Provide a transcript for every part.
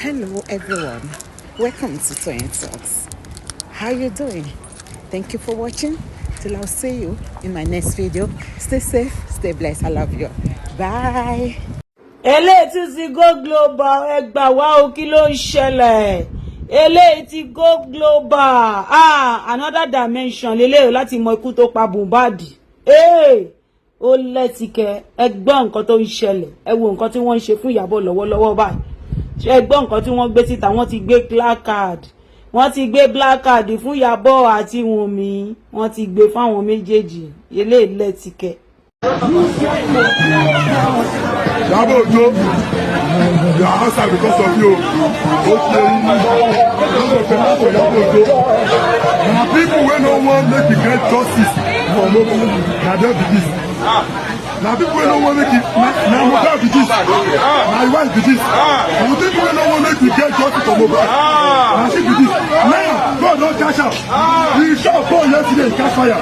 Hello everyone, welcome to Toyeen Talks. How you doing? Thank you for watching. Till I'll see you in my next video. Stay safe, stay blessed. I love you. Bye. Eléyìí ti ti go global, ẹ gbà wá o, kí ló ń ṣẹlẹ̀? Eléyìí ti go global. Another dimension leléyìí láti mọ ikú tó pa Mohbad. Ó lẹ́tìkẹ́, ẹ gbọ́ nǹkan tó ń ṣẹlẹ̀. Ẹ wo nǹkan tí wọ́n ń ṣe fún Ìyábọ̀ lọ́wọ́lọ́wọ́ báyìí. Ẹ gbọ́ nǹkan tí wọ́n gbé síta, wọ́n ti gbé black card. Wọ́n ti gbé black card fún Ìyábọ̀ àti Wùnmí. Wọ́n ti gbé fáwọn méjèèjì. Eléyìí lẹ́tìkẹ́. Ìyábọ̀ Òjó, you are outside because of you. Now people wey no wan make you get justice for Mohbad, na dem be this. Now people wey no wan make you, na Mohbad be this. Na your wife be this. You people wey no wan make you get justice for Mohbad, na she be this. Now God don cash out. He shot Paul yesterday in cash fire.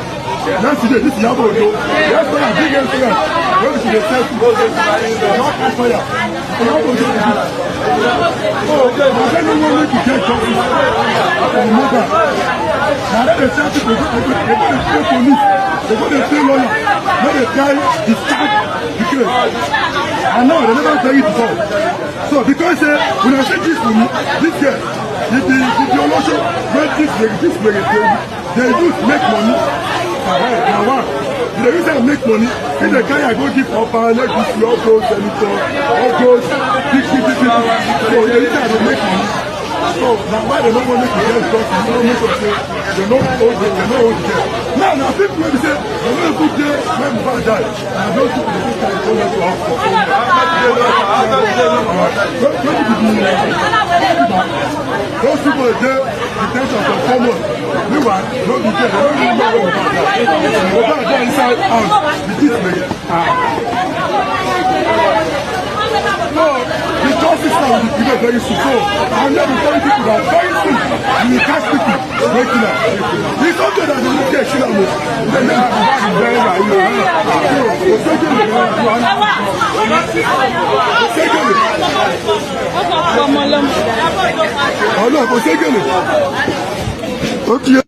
Yesterday this Ìyábọ̀ Òjó, yesterday big incident. When she dey tell people say not cash fire. Ìyábọ̀ Òjó be this. Oh, na dem no wan make you get justice for Mohbad. Na dem dey tell people they go dey pay police, they go dey pay lawyer, make they try discharge the case. I know they never tell you before. So because say when I say this for me, this year, the Olosho wey this way they use make money. Now what? They use to make money. If the guy I go give Oba, let this all those senator, all those big people. So they use to make money. So now why they don't want to make the guys talk? They don't make us say they don't hold it. They don't hold it. Now people will say they don't put there when Mohbad die. And those people they say they don't let to have for those people are there detention for 4 months. Meanwhile, don't be there. They don't even know where Mohbad die inside out. The this no, the justice now will be given very soon. So I'm not telling people that very soon you will catch people making up. It's okay that they will get shit out of it. They may have been very right. Oh no, go take it. Okay.